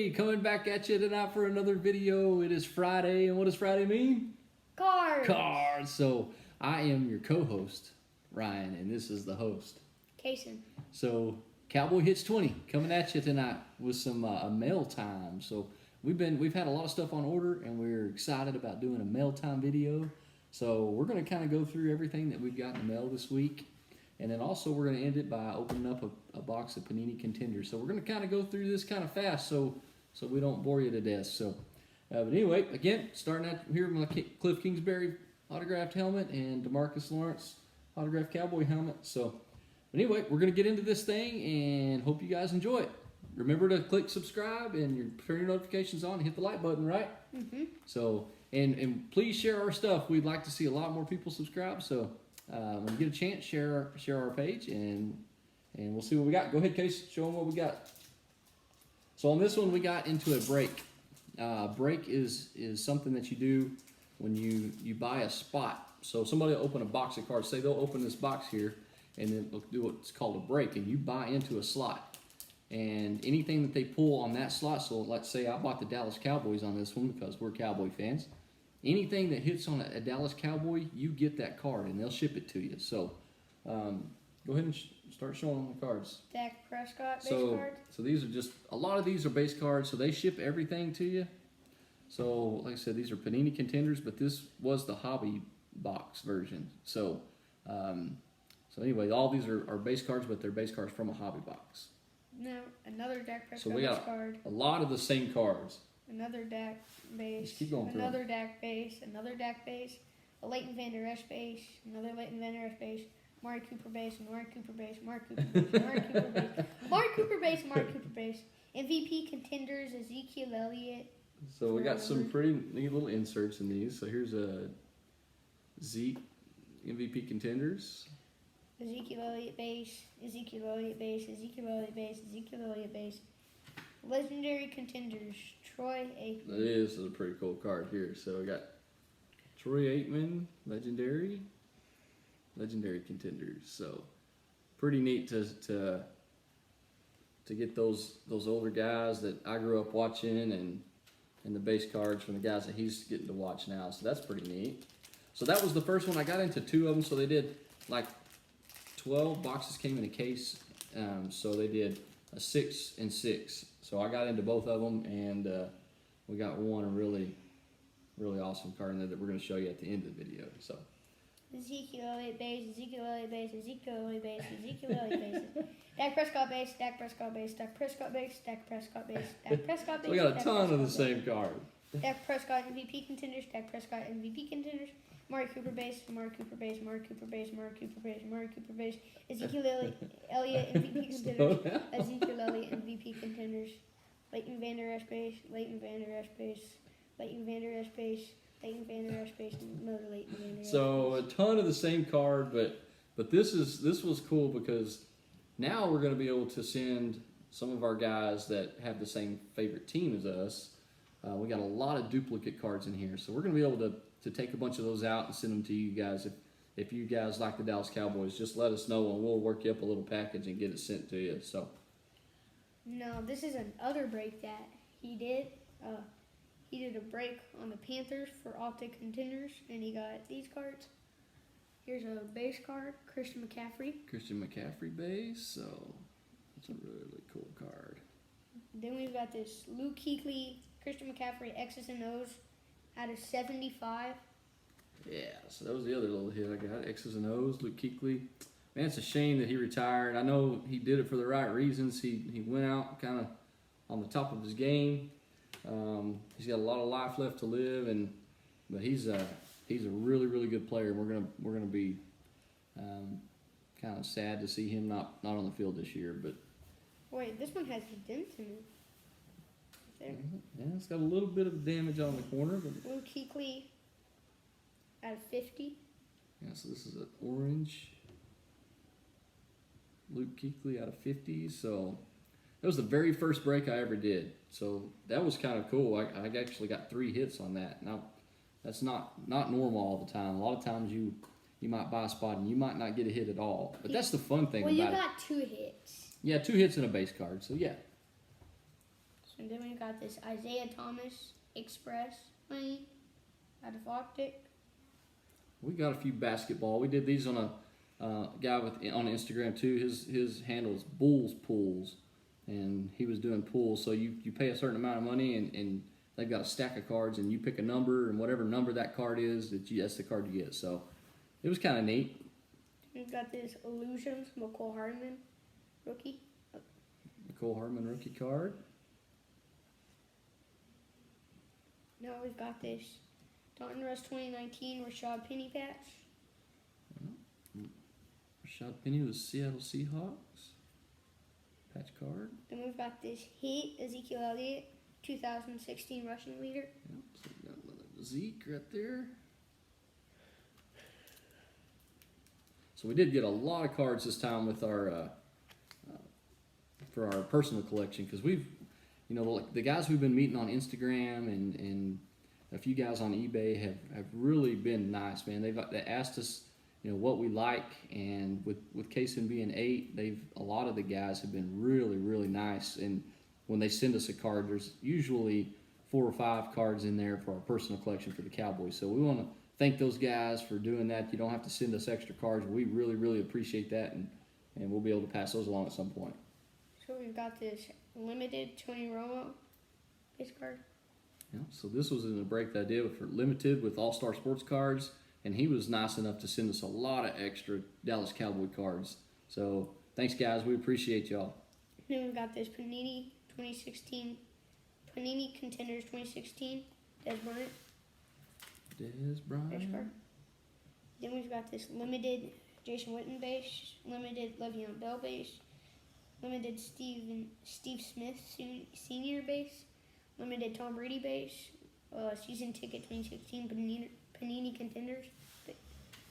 Hey, coming back at you tonight for another video. It is Friday, and what does Friday mean? Cards. Cards. So I am your co-host, Ryan, and this is the host, Kason. So Cowboy Hits 20 coming at you tonight with some mail time. So we've had a lot of stuff on order, and we're excited about doing a mail time video. So we're going to kind of go through everything that we've got in the mail this week. And then also we're going to end it by opening up a box of Panini Contenders. So we're going to kind of go through this kind of fast so we don't bore you to death. So, but anyway, again, starting out here with my Cliff Kingsbury autographed helmet and DeMarcus Lawrence autographed Cowboy helmet. So, but anyway, we're going to get into this thing and hope you guys enjoy it. Remember to click subscribe and turn your notifications on and hit the like button, right? Mm-hmm. So, and please share our stuff. We'd like to see a lot more people subscribe. So, when you get a chance, share our page, and we'll see what we got. Go ahead, Case, show them what we got. So on this one, we got into a break. Break is something that you do when you buy a spot. So somebody will open a box of cards. Say they'll open this box here, and then they'll do what's called a break, and you buy into a slot. And anything that they pull on that slot, so let's say I bought the Dallas Cowboys on this one because we're Cowboy fans. Anything that hits on a Dallas Cowboy, you get that card, and they'll ship it to you. So, go ahead and start showing them the cards. Dak Prescott base card. So these are just, a lot of these are base cards, so they ship everything to you. So, like I said, these are Panini Contenders, but this was the hobby box version. So, anyway, all these are base cards, but they're base cards from a hobby box. No, another Dak Prescott So we got card. a lot of the same cards. Another Dak base. Just keep going through another Dak base. Another Dak base. A Leighton Vander Esch base. Another Leighton Vander Esch base. Amari Cooper base. Amari Cooper base. Amari Cooper base. Amari Cooper base. Amari Cooper base. Amari Cooper base. MVP contenders. Ezekiel Elliott. So we got some pretty neat little inserts in these. So here's a Zeke MVP contenders. Ezekiel Elliott base. Ezekiel Elliott base. Ezekiel Elliott base. Ezekiel Elliott base. Legendary contenders. Troy Aikman. This is a pretty cool card here. So we got Troy Aikman, legendary contenders. So pretty neat to get those older guys that I grew up watching and the base cards from the guys that he's getting to watch now. So that's pretty neat. So that was the first one. I got into 2 of them. So they did like 12 boxes came in a case. So they did a 6 and 6. So I got into both of them, and we got one, a really awesome card in there that we're going to show you at the end of the video. So Ezekiel Elliott base, Ezekiel Elliott base, Ezekiel Elliott base, Ezekiel Elliott base, Dak Prescott base, Dak Prescott base, Dak Prescott base, Dak Prescott base, Dak Prescott base. So we got a ton of the same card. Dak Prescott MVP contenders, Dak Prescott MVP contenders, Amari Cooper base, Amari Cooper base, Amari Cooper base, Amari Cooper base, Amari Cooper base, Ezekiel Elliott MVP contenders, Ezekiel Elliott MVP contenders, Leighton Vander Esch base, Leighton Vander Esch base, Leighton Vander Esch base, Leighton Vander Esch base, another Leighton Vander Esch. So a ton of the same card, but this was cool because now we're going to be able to send some of our guys that have the same favorite team as us. We got a lot of duplicate cards in here, so we're going to be able to take a bunch of those out and send them to you guys. If you guys like the Dallas Cowboys, just let us know and we'll work you up a little package and get it sent to you. So. No, this is another break that he did. He did a break on the Panthers for Optic Contenders, and he got these cards. Here's a base card, Christian McCaffrey. Christian McCaffrey base, so it's a really cool card. Then we've got this Luke Kuechly, Christian McCaffrey, X's and O's out of 75. Yeah, so that was the other little hit I got. X's and O's, Luke Kuechly. Man, it's a shame that he retired. I know he did it for the right reasons. He went out kind of on the top of his game. He's got a lot of life left to live, but he's a really good player. We're gonna be kind of sad to see him not on the field this year. But wait, this one has a dent in it. There. Yeah, it's got a little bit of damage on the corner. But Luke Kuechly out of 50. Yeah, so this is an orange. Luke Kuechly out of 50. So that was the very first break I ever did. So that was kind of cool. I actually got 3 hits on that. Now, that's not normal all the time. A lot of times you might buy a spot and you might not get a hit at all. But that's the fun thing about it. Well, you got 2 hits. Yeah, 2 hits and a base card. So yeah. So then we got this Isaiah Thomas Express money out of Optic. We got a few basketball. We did these on a guy on Instagram too. His handle is Bulls Pools, and he was doing pools. So you pay a certain amount of money, and they've got a stack of cards, and you pick a number, and whatever number that card is, that's the card you get. So it was kind of neat. We've got this Illusions McCole Hardman rookie. McCole Hardman rookie card. Now we've got this Donruss 2019 Rashad Penny patch. Rashad Penny with Seattle Seahawks. Patch card. Then we've got this Hit Ezekiel Elliott 2016 rushing leader. Yep, so we got another Zeke right there. So we did get a lot of cards this time with our for our personal collection, because we've, like the guys we've been meeting on Instagram and a few guys on eBay have really been nice, man. They asked us, what we like, and with Kaysen being 8, a lot of the guys have been really, really nice. And when they send us a card, there's usually 4 or 5 cards in there for our personal collection for the Cowboys. So we want to thank those guys for doing that. You don't have to send us extra cards. We really, really appreciate that, and we'll be able to pass those along at some point. So we've got this limited Tony Romo base card. Yeah, so this was in a break that I did for limited with All-Star Sports cards, and he was nice enough to send us a lot of extra Dallas Cowboy cards. So thanks, guys. We appreciate y'all. Then we've got this Panini 2016, Panini Contenders 2016, Des Bryant. Des Bryant. Base card. Then we've got this limited Jason Witten base, limited Le'Veon Bell base, limited Steve Smith Senior base, limited Tom Brady base, season ticket 2016 Panini Contenders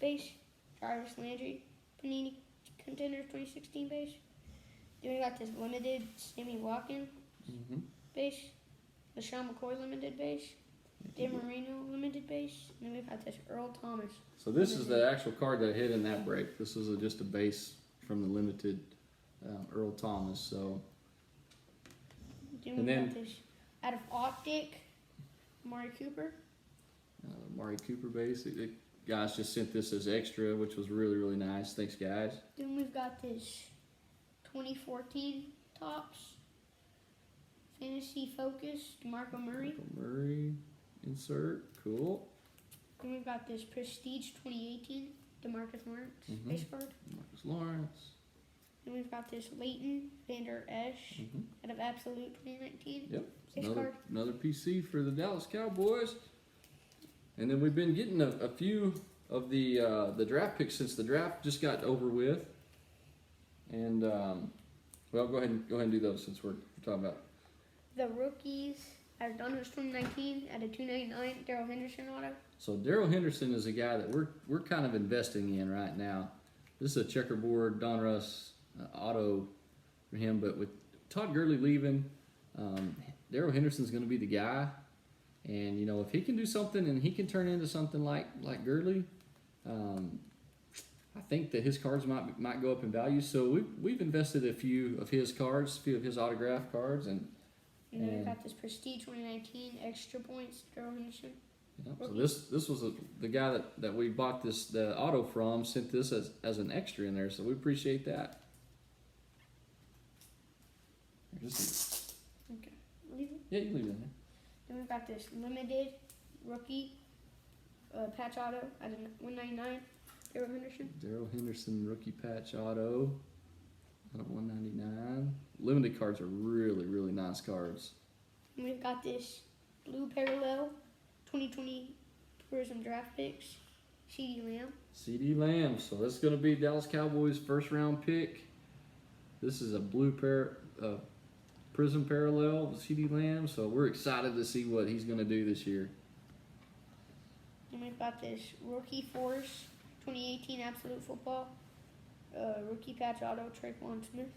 base, Jarvis Landry Panini Contenders 2016 base. Then we got this limited Sammy Watkins base, LaShawn McCoy limited base, Dan Marino limited base, and then we've got this Earl Thomas. So this is the actual card that I hit in that break. This was just a base from the limited Earl Thomas. So Then we got this out of Optic, Amari Cooper. Amari Cooper base. The guys just sent this as extra, which was really, really nice. Thanks, guys. Then we've got this 2014 Topps Fantasy Focus, DeMarco Murray. DeMarco Murray insert. Cool. Then we've got this Prestige 2018 DeMarcus Lawrence base card. Marcus Lawrence. Then we've got this Leighton Vander Esch out of Absolute 2019 Yep. base card. Another PC for the Dallas Cowboys. And then we've been getting a few of the draft picks since the draft just got over with. And well, go ahead and do those since we're talking about The rookies out of Donruss 2019 at a 299 Darrell Henderson auto. So Darrell Henderson is a guy that we're kind of investing in right now. This is a checkerboard Donruss auto for him, but with Todd Gurley leaving, Darrell Henderson's going to be the guy. And if he can do something and he can turn into something like Gurley, I think that his cards might go up in value. So we've invested a few of his cards, a few of his autograph cards, and then we've got this Prestige 2019 Extra Points Darrell Henderson. Yeah, so this was the guy that we bought the auto from sent this as an extra in there, so we appreciate that. Okay, leave it. Yeah, you leave it in there. Then we've got this limited rookie patch auto at a 199 Darrell Henderson. Darrell Henderson rookie patch auto out of 199. Limited cards are really, really nice cards. And we've got this blue parallel 2020 Prism draft picks, CeeDee Lamb. CeeDee Lamb. So this is going to be Dallas Cowboys' first round pick. This is a blue Prism parallel with CeeDee Lamb. So we're excited to see what he's going to do this year. And we've got this Rookie Force 2018 Absolute Football rookie patch auto Traquan Smith.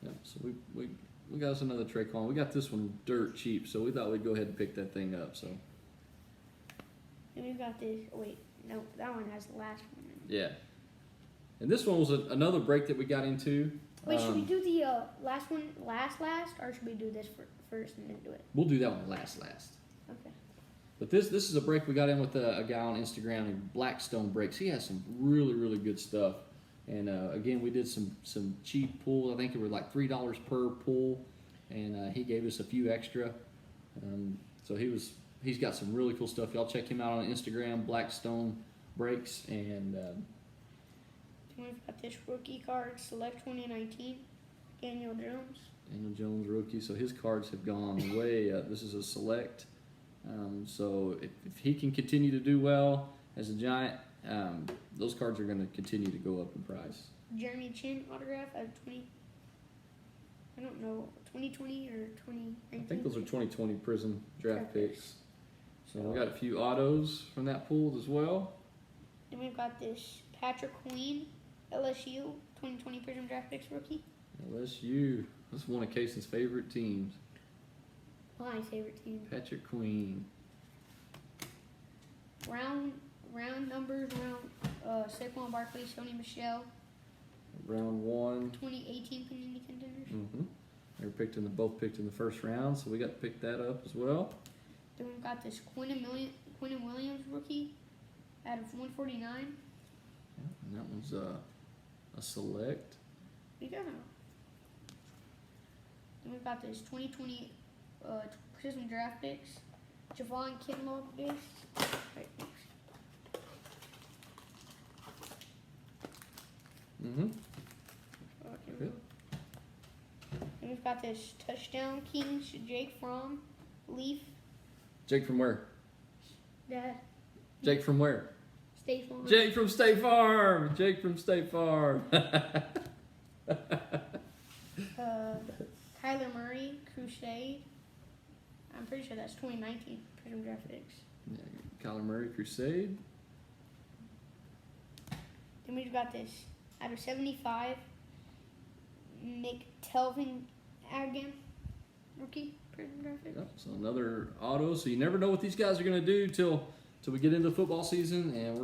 Yep. So we got us another Traquan. We got this one dirt cheap, so we thought we'd go ahead and pick that thing up. So. And we've got this. Oh wait, no, that one has the last one. Yeah. And this one was another break that we got into. Wait, should we do the last one last, or should we do this first and then do it? We'll do that one last. Okay. But this is a break we got in with a guy on Instagram named Blackstone Breaks. He has some really good stuff. And again, we did some cheap pulls. I think it were like $3 per pull, and he gave us a few extra. So he's got some really cool stuff. Y'all check him out on Instagram, Blackstone Breaks, and we've got this rookie card, Select 2019, Daniel Jones. Daniel Jones rookie. So his cards have gone way up. This is a select. So if he can continue to do well as a Giant, those cards are going to continue to go up in price. Jeremy Chin autograph out of 2020 or 2019? I think those are 2020 Prism draft picks. So we got a few autos from that pool as well. Then we've got this Patrick Queen, LSU 2020 Prism draft picks rookie. LSU. This is one of Cason's favorite teams. My favorite team. Patrick Queen. Round numbers, Saquon Barkley, Sony Michel. Round 1. 2018 Panini Contenders. Mm-hmm. They were both picked in the first round, so we got to pick that up as well. Then we've got this Quinnen Williams rookie out of 149. Yeah, and that one's a select. Then we've got this 2020 Prism draft picks. Javon Kinlaw base. Right, thanks. Mm-hmm. Good. And we've got this Touchdown Kings, Jake Fromm, Leaf. Jake from where? Dad. Jake from where? State Farm. Jake from State Farm. Jake from State Farm. Kyler Murray, Crusade. I'm pretty sure that's 2019 Prism draft picks. Yeah, Kyler Murray, Crusade. Then we've got this out of 75, McTelvin Agam, rookie Prism draft picks. Yep, so another auto. So you never know what these guys are going to do till we get into football season, and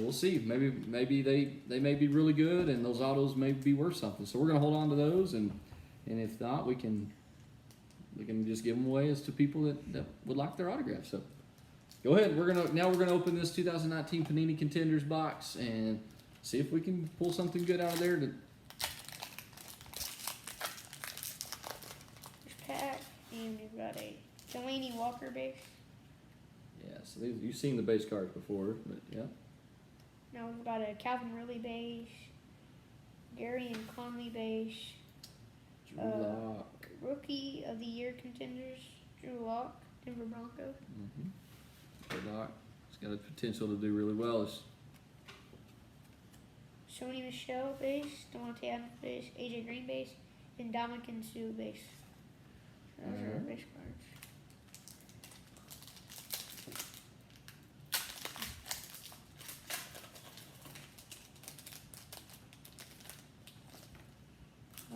we'll see. Maybe they may be really good, and those autos may be worth something. So we're going to hold on to those, and if not, we can just give them away as to people that would like their autographs. So go ahead. We're gonna open this 2019 Panini Contenders box and see if we can pull something good out of there. This pack, and we've got a Delaney Walker base. Yeah, so you've seen the base cards before, but yeah. Now we've got a Calvin Ridley base, Gary and Conley base, Drew Lock. Rookie of the Year contenders, Drew Lock, Denver Broncos. Mm-hmm. Drew Lock. He's got the potential to do really well. Sony Michel base, Devontae Adams base, AJ Green base, and Dominican Sue base. Those are our base cards.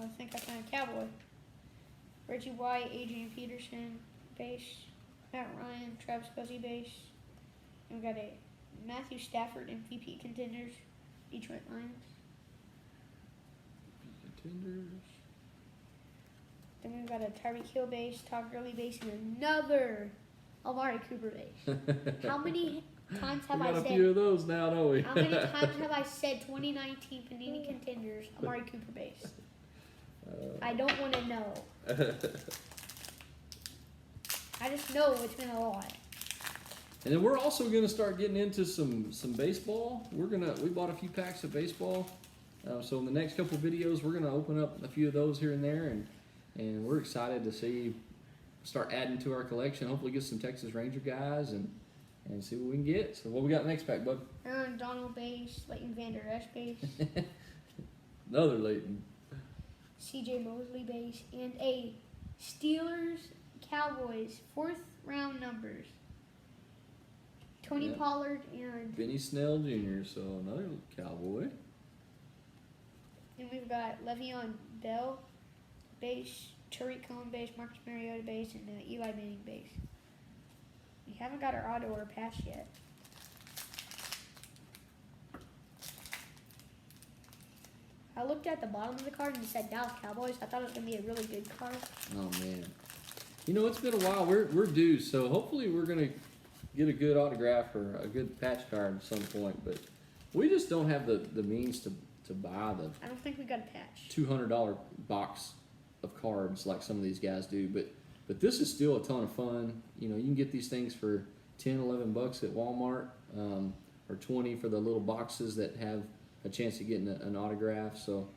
I think I found a Cowboy. Reggie White, Adrian Peterson base, Matt Ryan, Travis Kelce base. And we got a Matthew Stafford MVP contenders, Detroit Lions. Contenders. Then we've got a Tyreek Hill base, Todd Gurley base, and another Amari Cooper base. How many times have I got a said? few of those now, don't we? How many times have I said 2019 Panini contenders, Amari Cooper base? I don't want to know. I just know it's been a lot. And then we're also going to start getting into some baseball. We bought a few packs of baseball. So in the next couple videos, we're going to open up a few of those here and there, and we're excited to start adding to our collection. Hopefully, get some Texas Ranger guys and see what we can get. So what we got next pack, bud? Aaron Donald base, Leighton Vander Esch base, Another Leighton. CJ Mosley base, and a Steelers Cowboys 4th round numbers. Tony Pollard and Benny Snell Jr. So another Cowboy. And we've got Le'Veon Bell base, Tariq Cohen base, Marcus Mariota base, and Eli Manning base. We haven't got our auto or patch yet. I looked at the bottom of the card and it said Dallas Cowboys. I thought it was gonna be a really good card. Oh man, you know it's been a while. We're due, so hopefully we're gonna get a good autograph or a good patch card at some point. But we just don't have the means to buy the I don't think we got a patch. $200 box of cards like some of these guys do. But this is still a ton of fun. You know, you can get these things for 10, 11 bucks at Walmart, or 20 for the little boxes that have a chance of getting an autograph. So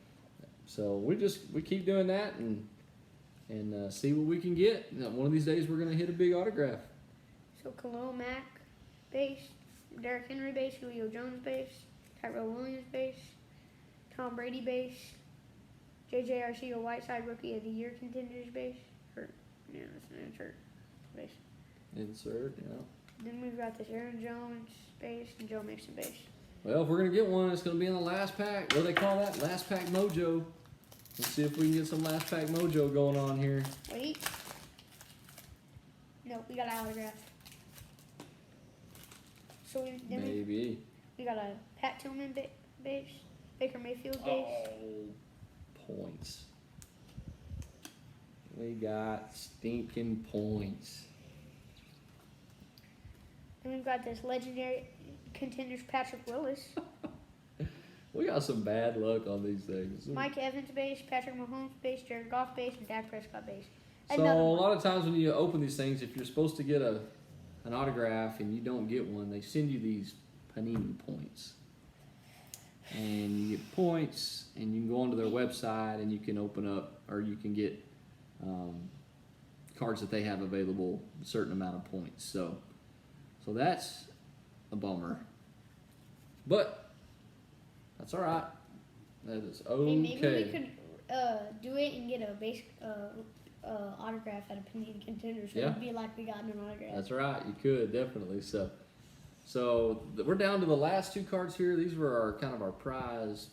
we keep doing that and see what we can get. You know, one of these days we're gonna hit a big autograph. So Khalil Mack base, Derrick Henry base, Julio Jones base, Tyrell Williams base, Tom Brady base, J.J. Arcega-Whiteside Rookie of the Year contenders base. Yeah, that's an insert base. Insert, yeah. Then we've got this Aaron Jones base and Joe Mixon base. Well, if we're gonna get one, it's gonna be in the last pack. What do they call that? Last pack mojo. Let's see if we can get some last pack mojo going on here. Wait. No, we got an autograph. So Maybe. we got a Pat Tillman base, Baker Mayfield base. Oh, points. We got stinking points. Then we've got this legendary contenders Patrick Willis, We got some bad luck on these things. Mike Evans base, Patrick Mahomes base, Jared Goff base, and Dak Prescott base. So a lot of times when you open these things, if you're supposed to get an autograph and you don't get one, they send you these Panini points. And you get points, and you can go onto their website and you can open up, or you can get cards that they have available, a certain amount of points. So that's a bummer. But that's all right. That is okay. Hey, maybe we could do it and get a base autograph at a Panini contender. So Yeah. it'd be like we got an autograph. That's right. You could definitely. So we're down to the last two cards here. These were our kind of our prize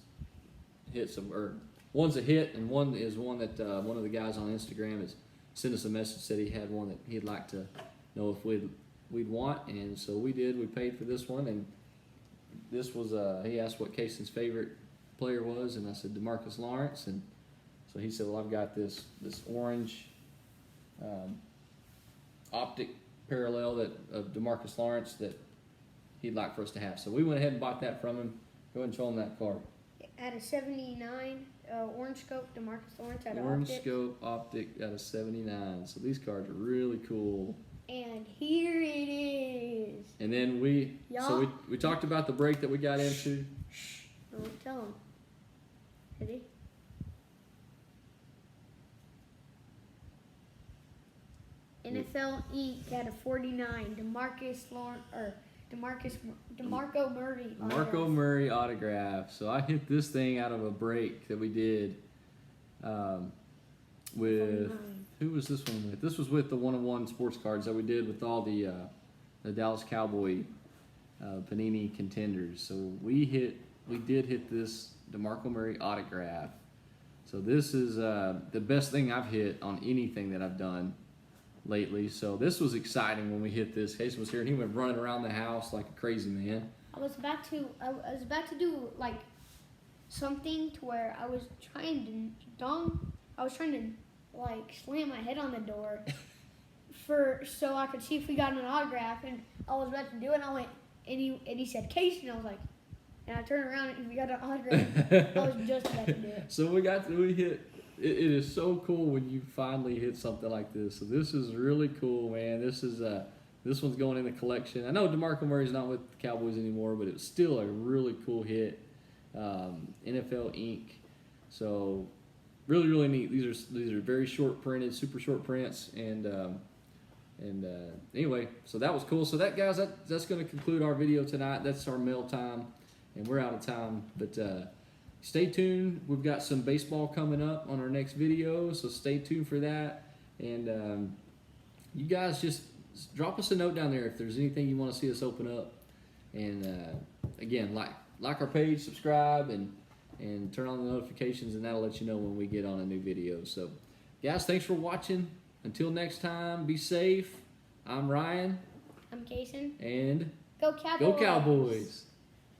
hits, or one's a hit, and one is one that one of the guys on Instagram has sent us a message, said he had one that he'd like to know if we'd want, and so we did. We paid for this one, and this was he asked what Cason's favorite player was, and I said DeMarcus Lawrence, and so he said, well, I've got this orange optic parallel of DeMarcus Lawrence that he'd like for us to have. So we went ahead and bought that from him. Go ahead and show him that card. At a 79, Orange Scope, DeMarcus Lawrence at Orange Optic. Scope Optic out of 79. So these cards are really cool. And here it is. And then we talked about the break that we got into. Don't tell him. Ready? NFL Inc. at a 49, DeMarco Murray. Marco Murray autograph. So I hit this thing out of a break that we did with 49. Who was this one with? This was with the one-on-one sports cards that we did with all the Dallas Cowboy Panini contenders. So we did hit this DeMarco Murray autograph. So this is the best thing I've hit on anything that I've done lately. So this was exciting when we hit this. Casey was here and he went running around the house like a crazy man. I was about to do like something to where I was trying to like slam my head on the door so I could see if we got an autograph, and I was about to do it and I went and he said Casey, and I was like, and I turned around and we got an autograph. I was just about to do it. So we hit. It is so cool when you finally hit something like this. So this is really cool, man. This one's going in the collection. I know DeMarco Murray's not with the Cowboys anymore, but it was still a really cool hit. NFL Inc. So really, really neat. These are very short printed, super short prints, and anyway, so that was cool. So that, guys, that's going to conclude our video tonight. That's our mail time, and we're out of time. But stay tuned. We've got some baseball coming up on our next video, so stay tuned for that. And you guys just drop us a note down there if there's anything you want to see us open up. And again, like our page, subscribe, and turn on the notifications, and that'll let you know when we get on a new video. So, guys, thanks for watching. Until next time, be safe. I'm Ryan. I'm Kason. And Go Cowboys. go Cowboys.